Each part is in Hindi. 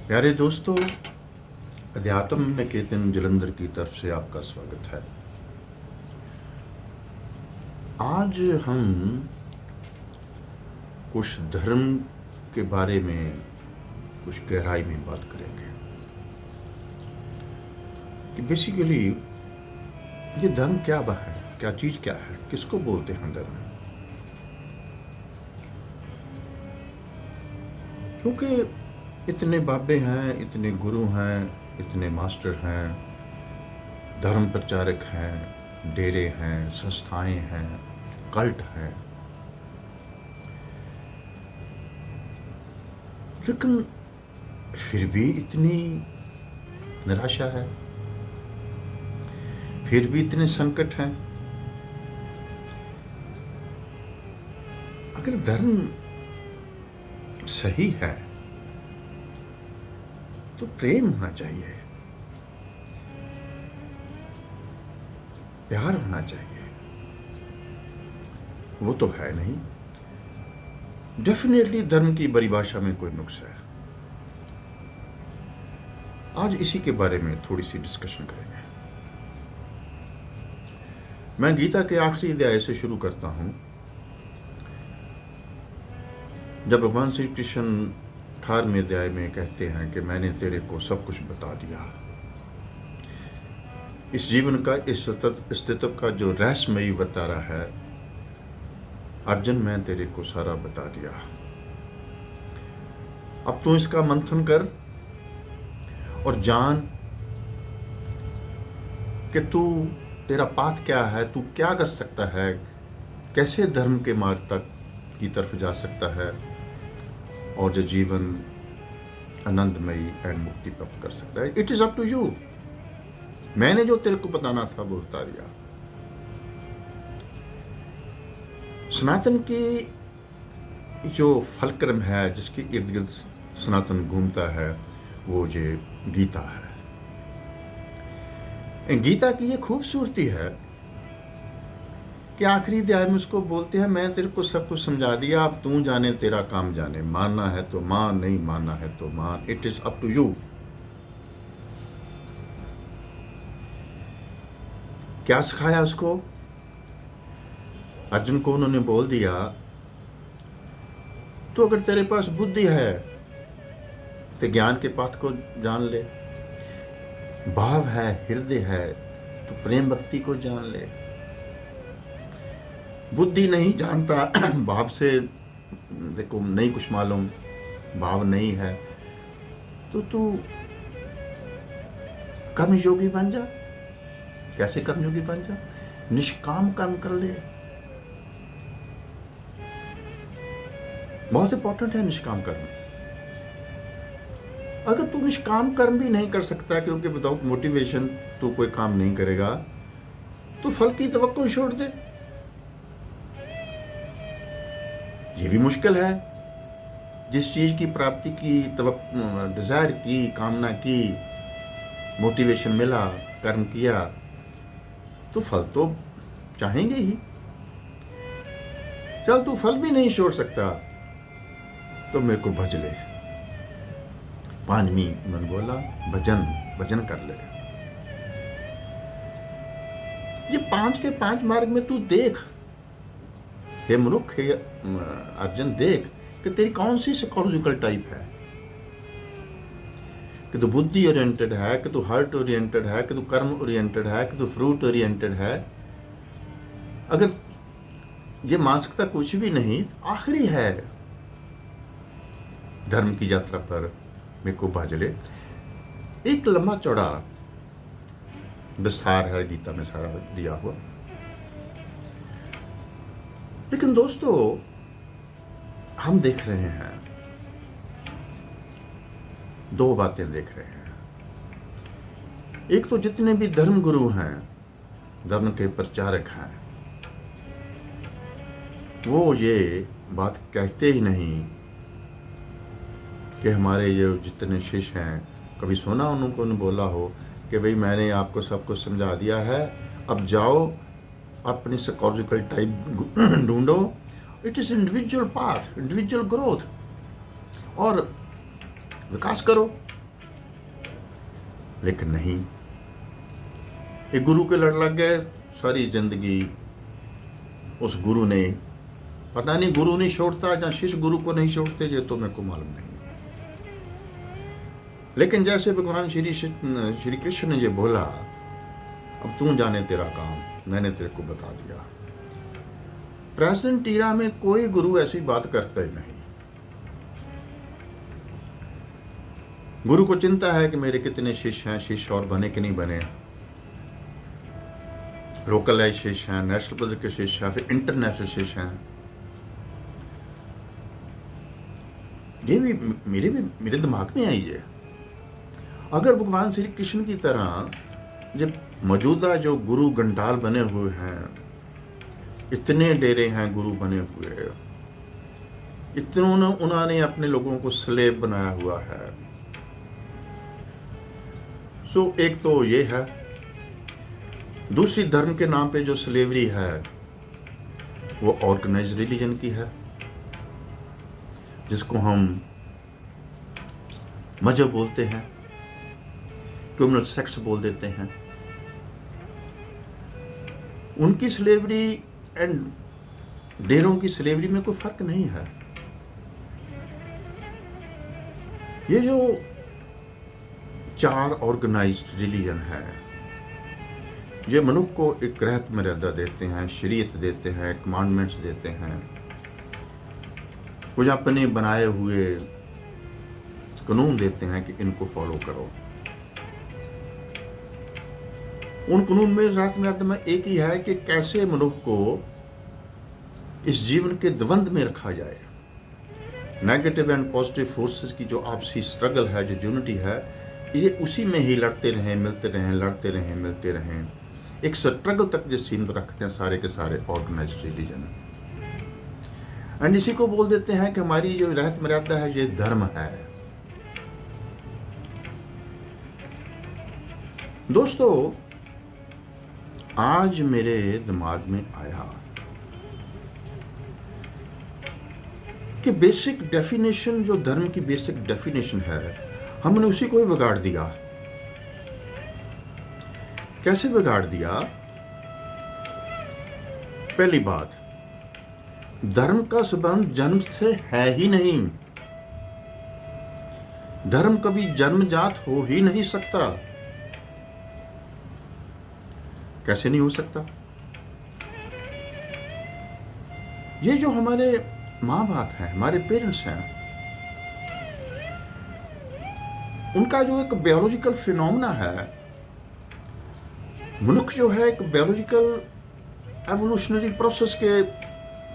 प्यारे दोस्तों, अध्यात्म निकेतन जलंधर की तरफ से आपका स्वागत है। आज हम कुछ धर्म के बारे में कुछ गहराई में बात करेंगे कि बेसिकली ये धर्म क्या है, क्या चीज़ क्या है, किसको बोलते हैं धर्म। क्योंकि इतने बाबे हैं, इतने गुरु हैं, इतने मास्टर हैं, धर्म प्रचारक हैं, डेरे हैं, संस्थाएं हैं, कल्ट हैं, लेकिन फिर भी इतनी निराशा है, फिर भी इतने संकट हैं। अगर धर्म सही है तो प्रेम होना चाहिए, प्यार होना चाहिए। वो तो है नहीं। डेफिनेटली धर्म की परिभाषा में कोई नुक्स है। आज इसी के बारे में थोड़ी सी डिस्कशन करेंगे। मैं गीता के आखिरी अध्याय से शुरू करता हूं, जब भगवान श्री कृष्ण 18वें अध्याय में कहते हैं कि मैंने तेरे को सब कुछ बता दिया। इस जीवन का, इस अस्तित्व का जो रहस्यमयी वर्तारा है, अर्जुन मैं तेरे को सारा बता दिया। अब तू इसका मंथन कर और जान कि तेरा पाथ क्या है, तू क्या कर सकता है, कैसे धर्म के मार्ग तक की तरफ जा सकता है और जो जीवन आनंदमयी एंड मुक्ति प्राप्त कर सकता है। It is up to you. मैंने जो तेरे को बताना था वो बता दिया। सनातन की जो फलक्रम है, जिसके इर्द गिर्द सनातन घूमता है, वो ये गीता है। गीता की ये खूबसूरती है कि आखिरी अध्याय में उसको बोलते हैं मैं तेरे को सब कुछ समझा दिया, अब तू जाने तेरा काम जाने। मानना है तो मान, नहीं मानना है तो मान। It is up to you. क्या सिखाया उसको? अर्जुन को उन्होंने बोल दिया तो अगर तेरे पास बुद्धि है तो ज्ञान के पाथ को जान ले, भाव है, हृदय है तो प्रेम भक्ति को जान ले। बुद्धि नहीं जानता, भाव से देखो नहीं कुछ मालूम, भाव नहीं है तो तू कर्मयोगी बन जा। कैसे कर्मयोगी बन जा? निष्काम कर्म कर ले। बहुत इंपॉर्टेंट है निष्काम कर्म। अगर तू निष्काम कर्म भी नहीं कर सकता, क्योंकि विदाउट मोटिवेशन तू कोई काम नहीं करेगा, तो फल की तवक्को छोड़ दे। ये भी मुश्किल है। जिस चीज की प्राप्ति की डिजायर की, कामना की, मोटिवेशन मिला, कर्म किया, तो फल तो चाहेंगे ही। चल तू फल भी नहीं छोड़ सकता तो मेरे को भज ले। 5वीं उन्होंने बोला भजन कर ले। ये 5 के 5 मार्ग में तू देख, हे मनुष्य, हे अर्जुन, देख कि तेरी कौन सी साइकोलॉजिकल टाइप है। कि तू बुद्धि ओरिएंटेड है, कि तू हार्ट ओरिएंटेड है, कि तू कर्म ओरिएंटेड है, कि तू फ्रूट ओरिएंटेड है। अगर ये मानसिकता कुछ भी नहीं, आखिरी है धर्म की यात्रा पर मेरे को भज ले। एक लंबा चौड़ा विस्तार है गीता में सारा दिया हुआ। लेकिन दोस्तों, हम देख रहे हैं, 2 बातें देख रहे हैं। एक तो जितने भी धर्म गुरु हैं, धर्म के प्रचारक हैं, वो ये बात कहते ही नहीं कि हमारे जो जितने शिष्य हैं, कभी सुना उनको ने बोला हो कि भाई मैंने आपको सब कुछ समझा दिया है, अब जाओ अपनी साइकोलॉजिकल टाइप ढूंढो। It is individual path, individual growth, और विकास करो। लेकिन नहीं, एक गुरु के लड़ लग गए। सारी जिंदगी उस गुरु ने, पता नहीं गुरु नहीं छोड़ता या शिष्य गुरु को नहीं छोड़ते, ये तो मेरे को मालूम नहीं। लेकिन जैसे भगवान श्री कृष्ण ने ये बोला, अब तू जाने तेरा काम, मैंने तेरे को बता दिया। प्रेजेंट ईरा में कोई गुरु ऐसी बात करता ही नहीं। गुरु को चिंता है कि मेरे कितने शिष्य हैं, शिष्य और बने कि नहीं बने, लोकलाइज शिष्य हैं, नेशनल पद के शिष्य हैं, फिर इंटरनेशनल शिष्य हैं। ये भी मेरे दिमाग में आई है। अगर भगवान श्री कृष्ण की तरह जब मौजूदा जो गुरु गंडाल बने हुए हैं, इतने डेरे हैं गुरु बने हुए, इतने उन्होंने अपने लोगों को स्लेव बनाया हुआ है। सो एक तो ये है। दूसरी, धर्म के नाम पे जो स्लेवरी है वो ऑर्गेनाइज्ड रिलीजन की है, जिसको हम मजहब बोलते हैं, कम्युनल सेक्ट्स बोल देते हैं। उनकी स्लेवरी एंड डेरों की स्लेवरी में कोई फर्क नहीं है। ये जो 4 ऑर्गेनाइज्ड रिलीजन है, ये मनुष्य को एक रहत मर्यादा देते हैं, शरीयत देते हैं, कमांडमेंट्स देते हैं, कुछ अपने बनाए हुए कानून देते हैं कि इनको फॉलो करो। उन कानून में रहत मर्यादा में एक ही है कि कैसे मनुष्य को इस जीवन के द्वंद में रखा जाए। नेगेटिव एंड पॉजिटिव फोर्सेस की जो आपसी स्ट्रगल है, जो यूनिटी है, ये उसी में ही लड़ते रहें, मिलते रहें, लड़ते रहें, मिलते रहें। एक स्ट्रगल तक जो सीमित रखते हैं सारे के सारे ऑर्गेनाइज्ड रिलीजन। एंड इसी को बोल देते हैं कि हमारी जो रहत मर्यादा है ये धर्म है। दोस्तों, आज मेरे दिमाग में आया कि बेसिक डेफिनेशन, जो धर्म की बेसिक डेफिनेशन है, हमने उसी को ही बिगाड़ दिया। कैसे बिगाड़ दिया? पहली बात, धर्म का संबंध जन्म से है ही नहीं। धर्म कभी जन्मजात हो ही नहीं सकता। कैसे नहीं हो सकता? ये जो हमारे माँ बाप हैं, हमारे पेरेंट्स हैं, उनका जो एक बायोलॉजिकल फिनोमेना है, मनुष्य जो है एक बायोलॉजिकल एवोल्यूशनरी प्रोसेस के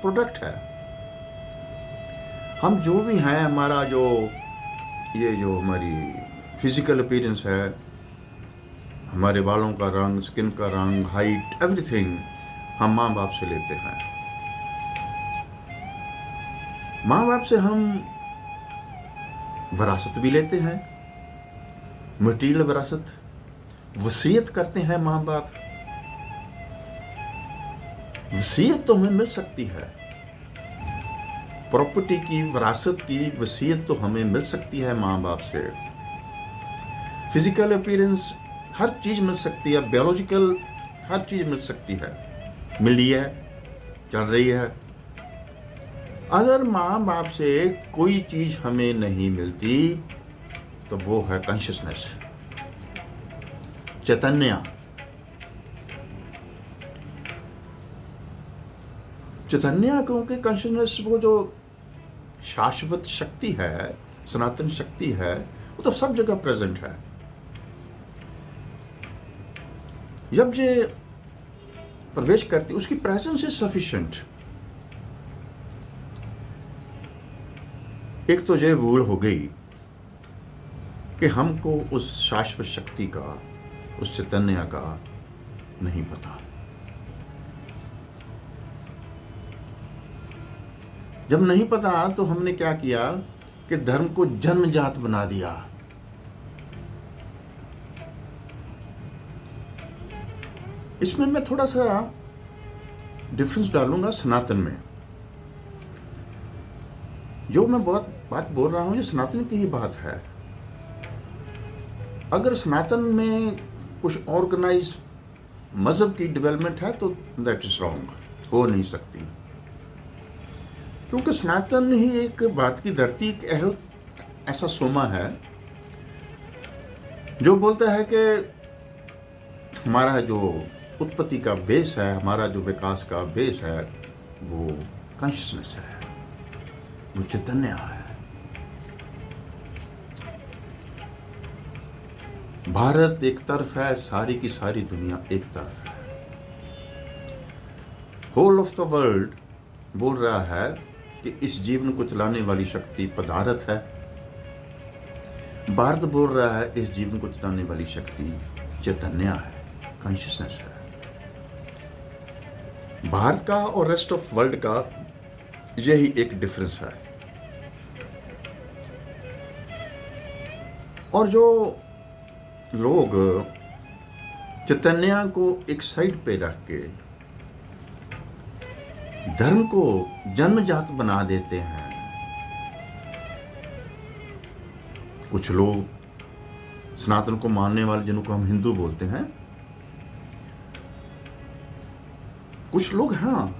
प्रोडक्ट है। हम जो भी हैं, हमारा जो ये जो हमारी फिजिकल अपीयरेंस है, हमारे बालों का रंग, स्किन का रंग, हाइट, एवरीथिंग हम माँ बाप से लेते हैं। माँ बाप से हम विरासत भी लेते हैं, मटीरियल विरासत, वसीयत करते हैं। माँ बाप वसीयत तो हमें मिल सकती है, प्रॉपर्टी की, विरासत की वसीयत तो हमें मिल सकती है माँ बाप से। फिजिकल अपीयरेंस, हर चीज मिल सकती है, बायोलॉजिकल हर चीज मिल सकती है, मिली है, चल रही है। अगर माँ बाप से कोई चीज हमें नहीं मिलती तो वो है कॉन्शियसनेस, चैतन्य। चैतन्य क्योंकि कॉन्शियसनेस वो जो शाश्वत शक्ति है, सनातन शक्ति है, वो तो सब जगह प्रेजेंट है। जब ये प्रवेश करती, उसकी प्रेजेंस इज सफिशिएंट। एक तो ये भूल हो गई कि हमको उस शाश्वत शक्ति का, उस चैतन्य का नहीं पता। जब नहीं पता तो हमने क्या किया कि धर्म को जन्मजात बना दिया। इसमें मैं थोड़ा सा डिफरेंस डालूंगा सनातन में। जो मैं बहुत बात बोल रहा हूं, ये सनातन की ही बात है। अगर सनातन में कुछ ऑर्गेनाइज मज़हब की डेवलपमेंट है तो दैट इज़ रॉन्ग, हो नहीं सकती। क्योंकि सनातन ही एक भारत की धरती एक ऐसा सोमा है जो बोलता है कि हमारा जो उत्पत्ति का बेस है, हमारा जो विकास का बेस है, वो कॉन्शियसनेस है, वो चैतन्य है। भारत एक तरफ है, सारी की सारी दुनिया एक तरफ है। होल ऑफ द वर्ल्ड बोल रहा है कि इस जीवन को चलाने वाली शक्ति पदार्थ है। भारत बोल रहा है इस जीवन को चलाने वाली शक्ति चैतन्य है, कॉन्शियसनेस है। भारत का और रेस्ट ऑफ वर्ल्ड का यही एक डिफरेंस है। और जो लोग चैतन्य को एक साइड पे रख के धर्म को जन्मजात बना देते हैं, कुछ लोग सनातन को मानने वाले जिनको हम हिंदू बोलते हैं, कुछ लोग हाँ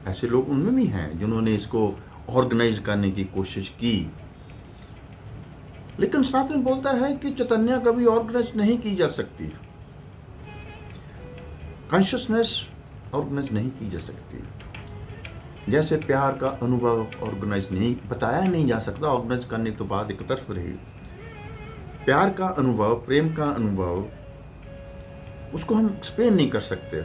ऐसे लोग उनमें भी हैं जिन्होंने इसको ऑर्गेनाइज करने की कोशिश की। लेकिन सनातन बोलता है कि चैतन्य कभी ऑर्गेनाइज नहीं की जा सकती, कॉन्शियसनेस ऑर्गेनाइज नहीं की जा सकती। जैसे प्यार का अनुभव ऑर्गेनाइज नहीं बताया नहीं जा सकता, ऑर्गेनाइज करने तो बाद एक तरफ रही। प्यार का अनुभव, प्रेम का अनुभव, उसको हम एक्सप्लेन नहीं कर सकते।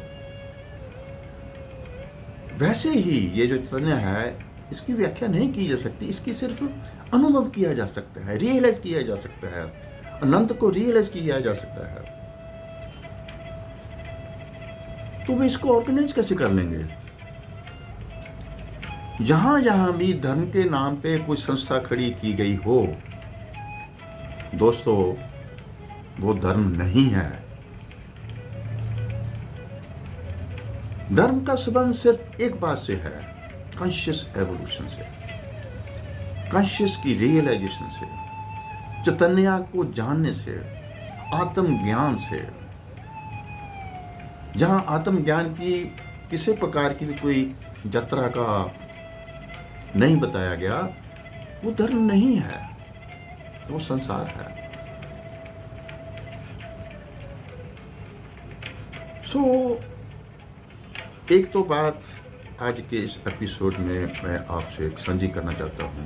वैसे ही ये जो चैतन्य है इसकी व्याख्या नहीं की जा सकती, इसकी सिर्फ अनुभव किया जा सकता है, रियलाइज किया जा सकता है, अनंत को रियलाइज किया जा सकता है। तो वे इसको ऑर्गेनाइज कैसे कर लेंगे? जहां जहां भी धर्म के नाम पे कोई संस्था खड़ी की गई हो, दोस्तों, वो धर्म नहीं है। धर्म का संबंध सिर्फ एक बात से है, कॉन्शियस एवोल्यूशन से, कॉन्शियस की रियलाइजेशन से, चैतन्य को जानने से, आत्मज्ञान से। जहां आत्मज्ञान की किसी प्रकार की भी कोई यात्रा का नहीं बताया गया, वो धर्म नहीं है, वो संसार है। एक तो बात आज के इस एपिसोड में मैं आपसे एक साझी करना चाहता हूं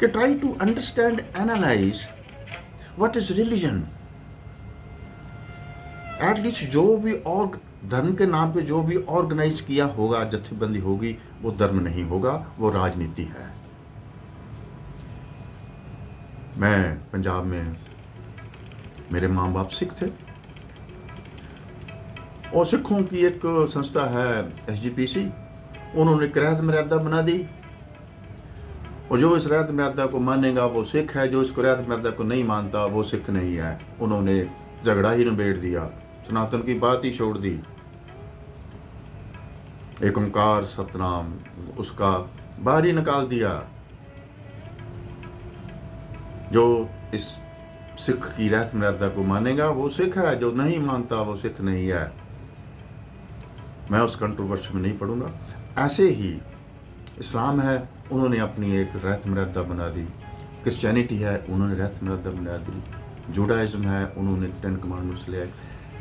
कि try to understand, analyse what is religion. At least जो भी और धर्म के नाम पे जो भी ऑर्गेनाइज किया होगा, जत्थेबंदी होगी, वो धर्म नहीं होगा, वो राजनीति है। मैं पंजाब में, मेरे माँ बाप सिख थे और सिखों की एक संस्था है SGPC, उन्होंने एक रहत मर्यादा बना दी और जो इस रहत मर्यादा को मानेगा वो सिख है, जो इसको रहत मर्यादा को नहीं मानता वो सिख नहीं है। उन्होंने झगड़ा ही निबेड़ दिया, सनातन की बात ही छोड़ दी। एक ओंकार सतनाम उसका बाहर ही निकाल दिया। जो इस सिख की रहत मर्यादा को मानेगा वो सिख है, जो नहीं मानता वो सिख नहीं है। मैं उस कंट्रोवर्सी में नहीं पढ़ूंगा। ऐसे ही इस्लाम है, उन्होंने अपनी एक रहत मर्यादा बना दी। क्रिश्चियनिटी है, उन्होंने रहत मर्यादा बना दी। जुडाइज्म है, उन्होंने 10 कमांडमेंट्स ले आए।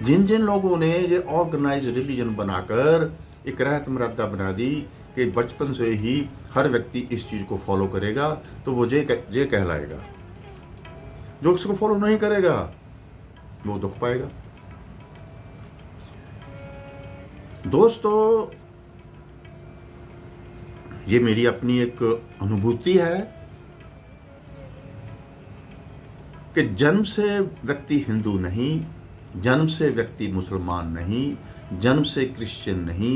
जिन जिन लोगों ने ये ऑर्गेनाइज रिलीजन बनाकर एक रहत मर्यादा बना दी कि बचपन से ही हर व्यक्ति इस चीज़ को फॉलो करेगा, तो वो ये कहलाएगा। जो इसको फॉलो नहीं करेगा वो दुख पाएगा। दोस्तों, ये मेरी अपनी एक अनुभूति है कि जन्म से व्यक्ति हिंदू नहीं, जन्म से व्यक्ति मुसलमान नहीं, जन्म से क्रिश्चियन नहीं,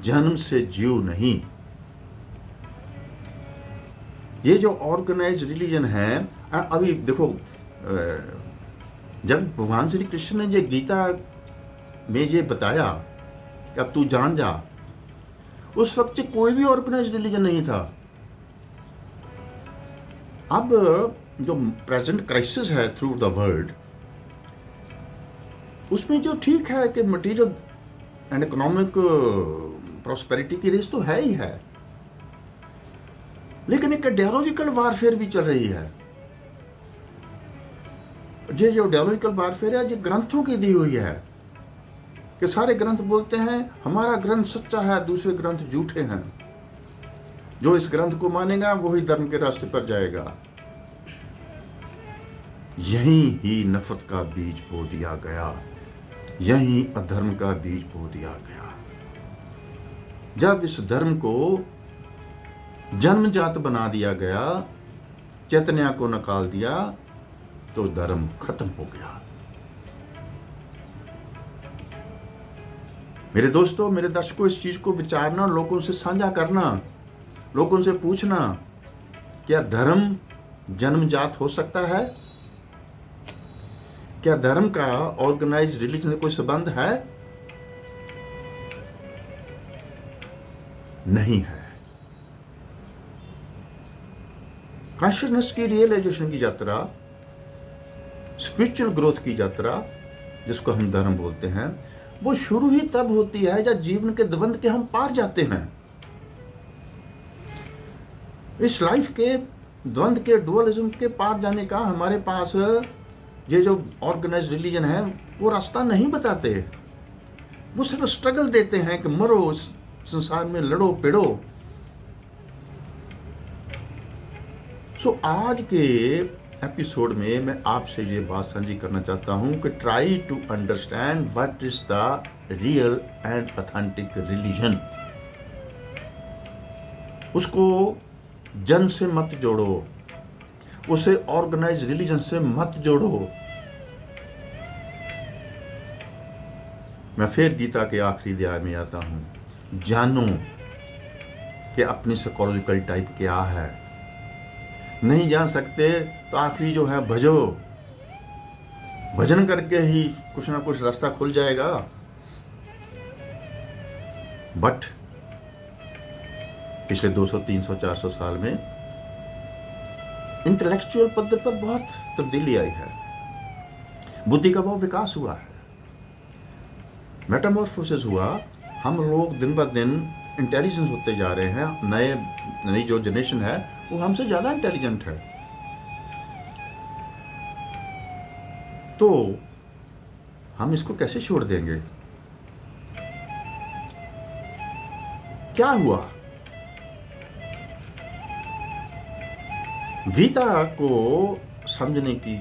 जन्म से ज्यू नहीं। ये जो ऑर्गेनाइज रिलीजन है, अभी देखो, जब भगवान श्री कृष्ण ने ये गीता में ये बताया कि अब तू जान जा, उस वक्त कोई भी ऑर्गेनाइज रिलीजन नहीं था। अब जो प्रेजेंट क्राइसिस है थ्रू द वर्ल्ड, उसमें जो ठीक है कि मटेरियल एंड इकोनॉमिक प्रॉस्पेरिटी की रेस तो है ही है, लेकिन एक आइडियोलॉजिकल वारफेयर भी चल रही है। ये जो आइडियोलॉजिकल वारफेयर है, ये ग्रंथों की दी हुई है कि सारे ग्रंथ बोलते हैं हमारा ग्रंथ सच्चा है, दूसरे ग्रंथ झूठे हैं, जो इस ग्रंथ को मानेगा वही धर्म के रास्ते पर जाएगा। यहीं ही नफरत का बीज बो दिया गया, यहीं अधर्म का बीज बो दिया गया। जब इस धर्म को जन्मजात बना दिया गया, चैतन्य को निकाल दिया, तो धर्म खत्म हो गया। मेरे दोस्तों, मेरे दर्शकों, इस चीज को विचारना, लोगों से साझा करना, लोगों से पूछना, क्या धर्म जन्मजात हो सकता है? क्या धर्म का ऑर्गेनाइज्ड रिलीजन से कोई संबंध है? नहीं है। कॉन्शियसनेस की रियलाइजेशन की यात्रा, स्पिरिचुअल ग्रोथ की यात्रा, जिसको हम धर्म बोलते हैं, वो शुरू ही तब होती है जब जीवन के द्वंद के हम पार जाते हैं। इस लाइफ के द्वंद के, डुअलिज्म के पार जाने का हमारे पास ये जो ऑर्गेनाइज्ड रिलीजन है वो रास्ता नहीं बताते। वो सिर्फ स्ट्रगल देते हैं कि मरो, इस संसार में लड़ो पिड़ो। सो आज के एपिसोड में मैं आपसे ये बात साझी करना चाहता हूं कि try to understand what is the real and authentic religion. उसको जन से मत जोड़ो, उसे ऑर्गेनाइज रिलीजन से मत जोड़ो। मैं फिर गीता के आखिरी अध्याय में आता हूं। जानो कि अपनी साइकोलॉजिकल टाइप क्या है। नहीं जान सकते तो आखिरी जो है भजो, भजन करके ही कुछ ना कुछ रास्ता खुल जाएगा। बट पिछले 200, 300, 400 साल में इंटेलेक्चुअल पद्धति पर बहुत तब्दीली आई है, बुद्धि का बहुत विकास हुआ है, मेटामॉर्फोसिस हुआ। हम लोग दिन ब दिन इंटेलिजेंस होते जा रहे हैं। नई जो जनरेशन है वो हमसे ज्यादा इंटेलिजेंट है। तो हम इसको कैसे छोड़ देंगे? क्या हुआ? गीता को समझने की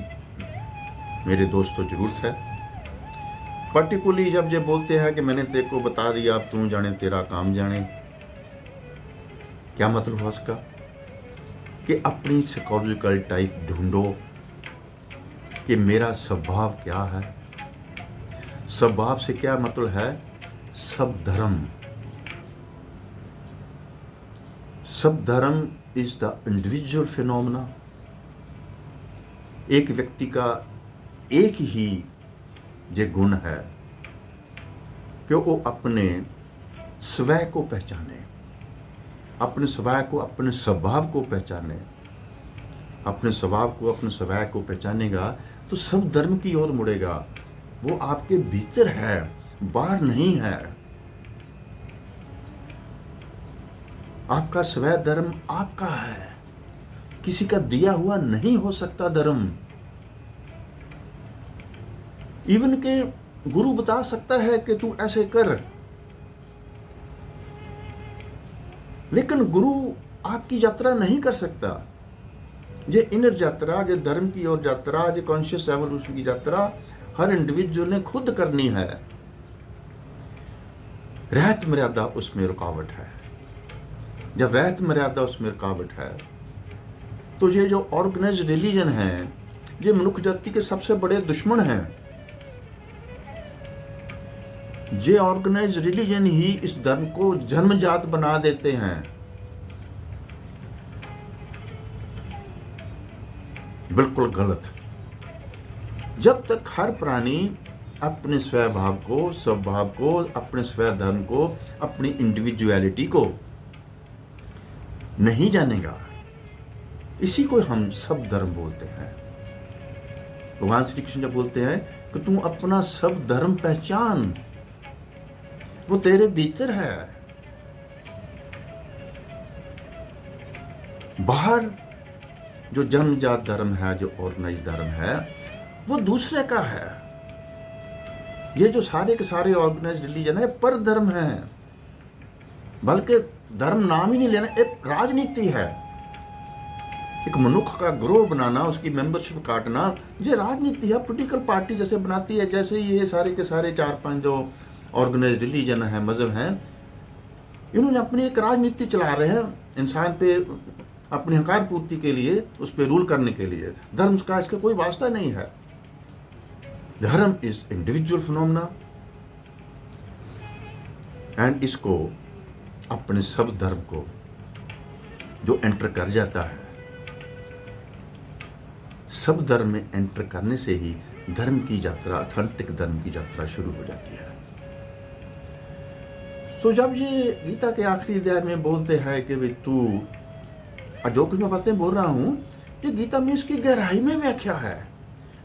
मेरे दोस्तों जरूरत है। पर्टिकुलरली जब ये बोलते हैं कि मैंने तेरे को बता दिया, अब तू जाने तेरा काम जाने, क्या मतलब हुआ उसका? कि अपनी साइकोलॉजिकल टाइप ढूंढो कि मेरा स्वभाव क्या है। स्वभाव से क्या मतलब है? सब धर्म। सब धर्म इज द इंडिविजुअल फिनोमेना। एक व्यक्ति का एक ही ये गुण है कि वो अपने स्वयं को पहचाने, अपने स्वयं को, अपने स्वभाव को पहचाने। अपने स्वभाव को, अपने स्वयं को पहचानेगा तो सब धर्म की ओर मुड़ेगा। वो आपके भीतर है, बाहर नहीं है। आपका स्वयं धर्म आपका है, किसी का दिया हुआ नहीं हो सकता धर्म। इवन के गुरु बता सकता है कि तू ऐसे कर, लेकिन गुरु आपकी यात्रा नहीं कर सकता। ये इनर यात्रा, ये धर्म की ओर यात्रा, ये कॉन्शियस एवोल्यूशन की यात्रा हर इंडिविजुअल ने खुद करनी है। रहत मर्यादा उसमें रुकावट है। जब रहत मर्यादा उसमें रुकावट है तो ये जो ऑर्गेनाइज्ड रिलीजन है, ये मनुष्य जाति के सबसे बड़े दुश्मन हैं। ये ऑर्गेनाइज्ड रिलीजन ही इस धर्म को जन्मजात बना देते हैं। बिल्कुल गलत। जब तक हर प्राणी अपने स्वभाव को, स्वभाव को, अपने स्वयं धर्म को, अपनी इंडिविजुअलिटी को नहीं जानेगा, इसी को हम सब धर्म बोलते हैं। भगवान श्री कृष्ण जब बोलते हैं कि तू अपना सब धर्म पहचान, वो तेरे भीतर है। बाहर जो जन्मजात धर्म है, जो ऑर्गेनाइज धर्म है, वो दूसरे का है। ये जो सारे के सारे ऑर्गेनाइज रिलीजन है पर धर्म है, बल्कि धर्म नाम ही नहीं लेना, एक राजनीति है। एक मनुष्य का ग्रोह बनाना, उसकी मेंबरशिप काटना, ये राजनीति है। पॉलिटिकल पार्टी जैसे बनाती है, जैसे ये सारे के सारे 4-5 जो ऑर्गेनाइज रिलीजन है, मजहब हैं, इन्होंने अपनी एक राजनीति चला रहे हैं इंसान पे अपनी हकार पूर्ति के लिए, उस पर रूल करने के लिए। धर्म का इसका कोई वास्ता नहीं है। धर्म इज इंडिविजुअल फिनोमेना, एंड इसको अपने सब धर्म को जो एंटर कर जाता है, सब धर्म में एंटर करने से ही धर्म की यात्रा, ऑथेंटिक धर्म की यात्रा शुरू हो जाती है। तो जब ये गीता के आखिरी अध्याय में बोलते हैं कि भाई तू, जो कुछ मैं बातें बोल रहा हूं, ये गीता में इसकी गहराई में व्याख्या है।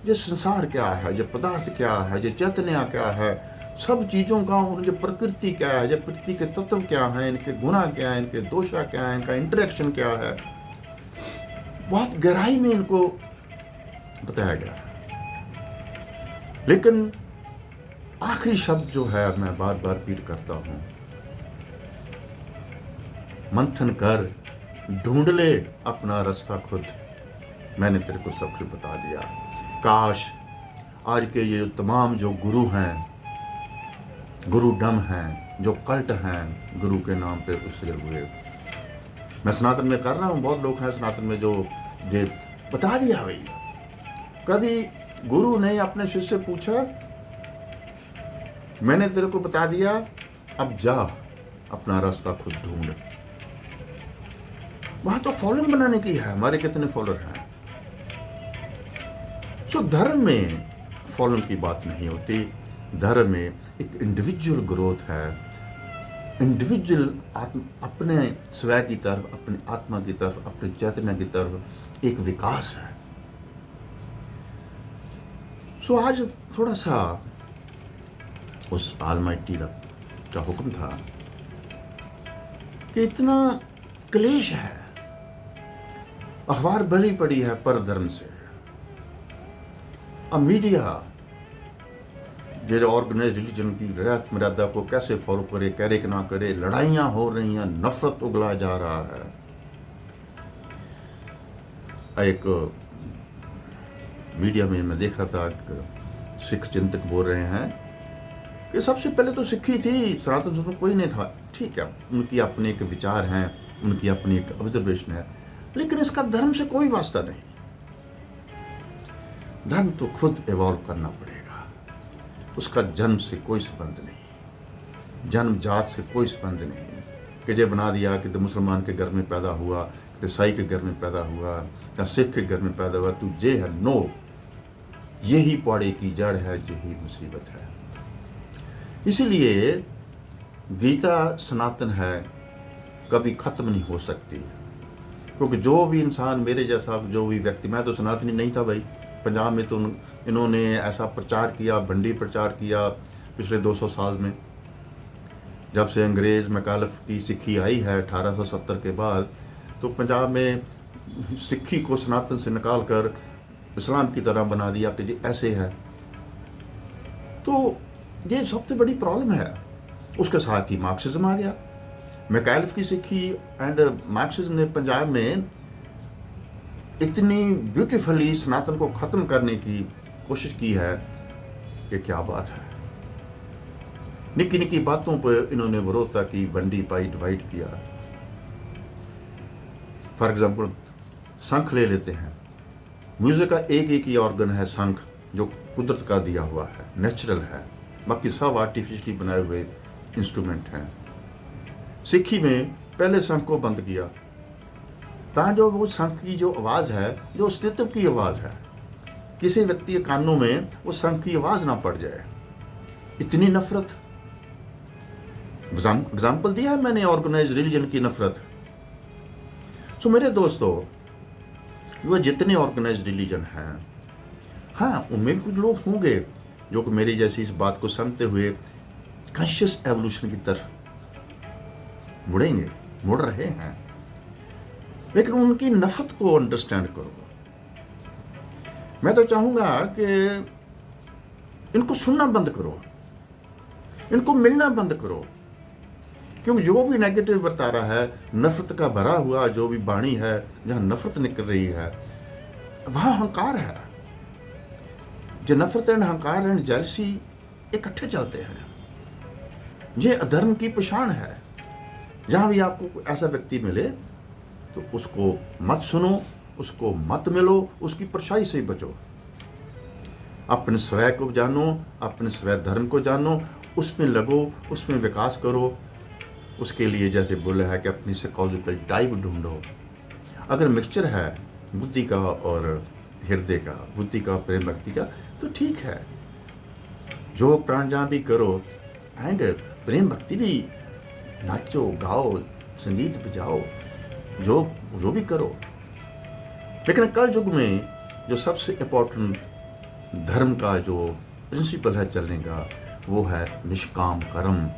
ये संसार क्या है, ये पदार्थ क्या है, ये चैतन्य क्या है, सब चीज़ों का, और ये प्रकृति क्या है, ये प्रकृति के तत्व क्या हैं, इनके गुणा क्या है, इनके दोषा क्या है, इनका इंटरेक्शन क्या है, बहुत गहराई में इनको बताया गया है। लेकिन आखिरी शब्द जो है, मैं बार बार रिपीट करता हूं, मंथन कर, ढूंढ ले अपना रास्ता खुद, मैंने तेरे को सब कुछ बता दिया। काश आज के ये तमाम जो गुरु हैं, गुरुडम हैं, जो कल्ट हैं, गुरु के नाम पे उसरे हुए, मैं सनातन में कर रहा हूँ, बहुत लोग हैं सनातन में जो ये बता दिया भाई। कभी गुरु ने अपने शिष्य से पूछा, मैंने तेरे को बता दिया, अब जा अपना रास्ता खुद ढूंढ। वहां तो फॉलोइंग बनाने की है, हमारे कितने फॉलोअर हैं। सो धर्म में फॉलोइंग की बात नहीं होती। धर्म में एक इंडिविजुअल ग्रोथ है, इंडिविजुअल अपने स्वयं की तरफ, अपनी आत्मा की तरफ, अपने चैतन्य की तरफ एक विकास है। सो आज थोड़ा सा उस ऑलमाइटी का हुक्म था कि इतना क्लेश है, अखबार भरी पड़ी है पर धर्म से। अब मीडिया जो ऑर्गेनाइज रिलीजन की रियायत मर्यादा को कैसे फॉलो करे, करे कि ना करे, लड़ाइयां हो रही हैं, नफरत उगला जा रहा है। एक मीडिया में मैं देख रहा था कि सिख चिंतक बोल रहे हैं कि सबसे पहले तो सिक्खी थी, सनातन धर्म कोई नहीं था। ठीक है, उनकी अपने एक विचार हैं, उनकी अपनी एक ऑब्जर्वेशन है, लेकिन इसका धर्म से कोई वास्ता नहीं। धर्म तो खुद इवॉल्व करना पड़ेगा, उसका जन्म से कोई संबंध नहीं, जन्म जात से कोई संबंध नहीं कि ये बना दिया कि तो मुसलमान के घर में पैदा हुआ, कि ईसाई के घर में पैदा हुआ, या सिख के घर में पैदा हुआ, तू ये है। नो, यही पौड़े की जड़ है, यही मुसीबत है। इसीलिए गीता सनातन है, कभी खत्म नहीं हो सकती। क्योंकि जो भी इंसान, मेरे जैसा जो भी व्यक्ति, मैं तो सनातनी नहीं था भाई, पंजाब में तो इन्होंने ऐसा प्रचार किया, भंडी प्रचार किया पिछले 200 साल में। जब से अंग्रेज़ मैकालफ की सिक्खी आई है 1870 के बाद, तो पंजाब में सिक्खी को सनातन से निकाल कर इस्लाम की तरह बना दिया कि जी ऐसे है। तो ये सबसे बड़ी प्रॉब्लम है। उसके साथ ही मार्क्सिज्म आ गया। मैकालफ की सिक्खी एंड मार्क्सिज्म ने पंजाब में इतनी ब्यूटीफुली सनातन को ख़त्म करने की कोशिश की है कि क्या बात है। निकी निकी बातों पर इन्होंने विरोधता की, बंडी पाई, डिवाइड किया। फॉर एग्जाम्पल शंख ले लेते हैं। म्यूजिक का एक ही ऑर्गन है शंख, जो कुदरत का दिया हुआ है, नेचुरल है, बाकी सब आर्टिफिशियली बनाए हुए इंस्ट्रूमेंट हैं। सिक्खी में पहले शंख को बंद किया, ताकि जो वो शंख की जो आवाज़ है, जो अस्तित्व की आवाज़ है, किसी व्यक्ति के कानों में वो शंख की आवाज़ ना पड़ जाए। इतनी नफरत, एग्जाम्पल दिया है मैंने ऑर्गेनाइज रिलीजन की नफरत। सो मेरे दोस्तों, वह जितने ऑर्गेनाइज रिलीजन हैं, हाँ उनमें भी कुछ लोग होंगे जो कि मेरी जैसी इस बात को समझते हुए कॉन्शियस एवोल्यूशन की तरफ मुड़ रहे हैं, लेकिन उनकी नफरत को अंडरस्टैंड करो। मैं तो चाहूंगा कि इनको सुनना बंद करो, इनको मिलना बंद करो, क्योंकि जो भी नेगेटिव बता रहा है, नफरत का भरा हुआ जो भी वाणी है, जहां नफरत निकल रही है वहां अहंकार है। जो नफरत एंड अहंकार एंड जेलसी इकट्ठे चलते हैं, ये अधर्म की पहचान है। जहां भी आपको ऐसा व्यक्ति मिले तो उसको मत सुनो, उसको मत मिलो, उसकी परछाई से बचो। अपने स्वयं को जानो, अपने स्वयं धर्म को जानो, उसमें लगो, उसमें विकास करो। उसके लिए जैसे बोला है कि अपनी साइकोलॉजिकल टाइप ढूंढो। अगर मिक्सचर है बुद्धि का और हृदय का, बुद्धि का प्रेम भक्ति का, तो ठीक है। जो प्राणायाम भी करो एंड प्रेम भक्ति भी, नाचो गाओ, संगीत बजाओ, जो भी करो। लेकिन कल युग में जो सबसे इम्पोर्टेंट धर्म का जो प्रिंसिपल है चलने का, वो है निष्काम कर्म।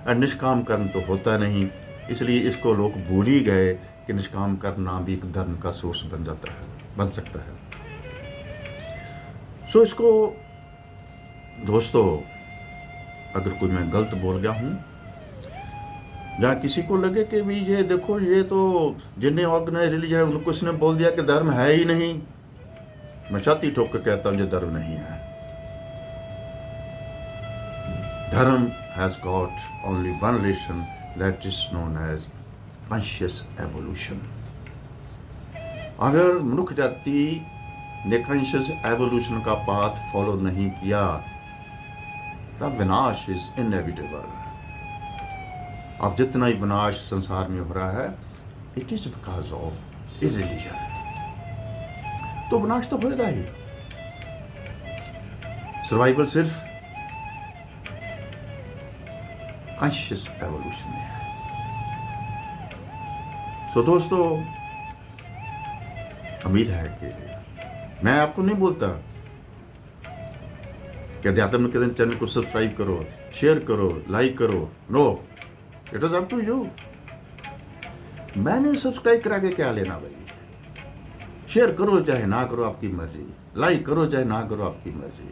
और निष्काम कर्म तो होता नहीं, इसलिए इसको लोग भूल ही गए कि निष्काम करना भी एक धर्म का सोर्स बन सकता है। सो इसको दोस्तों, अगर कोई मैं गलत बोल गया हूं, जहाँ किसी को लगे कि भी ये देखो, ये तो जिन्हें ऑर्गेनाइज रिलीजन है उनको इसने बोल दिया कि धर्म है ही नहीं, मैं छाती ठोक कर कहता हूं ये धर्म नहीं है। धर्म has got only one relation, that is known as conscious evolution. अगर मनुष्य जाति ने कॉन्शियस एवोल्यूशन का पाथ फॉलो नहीं किया, तब विनाश इज इनएविटेबल। अब जितना ही विनाश संसार में हो रहा है, इट इज बिकॉज ऑफ इरिलीजन। तो विनाश तो होएगा ही। सर्वाइवल सिर्फ कॉन्शियस एवोल्यूशन में है। सो दोस्तों, उम्मीद है कि मैं आपको नहीं बोलता कि अध्यात्म निकेतन चैनल को सब्सक्राइब करो, शेयर करो, लाइक करो। No, it is up to you. मैंने सब्सक्राइब करा के क्या लेना भाई? शेयर करो चाहे ना करो, आपकी मर्जी। लाइक करो चाहे ना करो, आपकी मर्जी।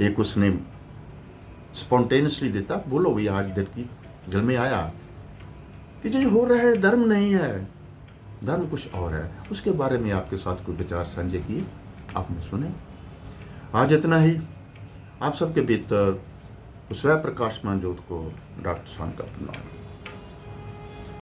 एक उसने स्पॉन्टेनियसली देता, बोलो भैया आज दिल की दिल में आया कि जो हो रहा है धर्म नहीं है, धर्म कुछ और है। उसके बारे में आपके साथ कुछ विचार साझे किए, आपने सुने। आज इतना ही। आप सबके भीतर उस स्वयं प्रकाशमान ज्योत को डॉक्टर स्वामी का प्रणाम।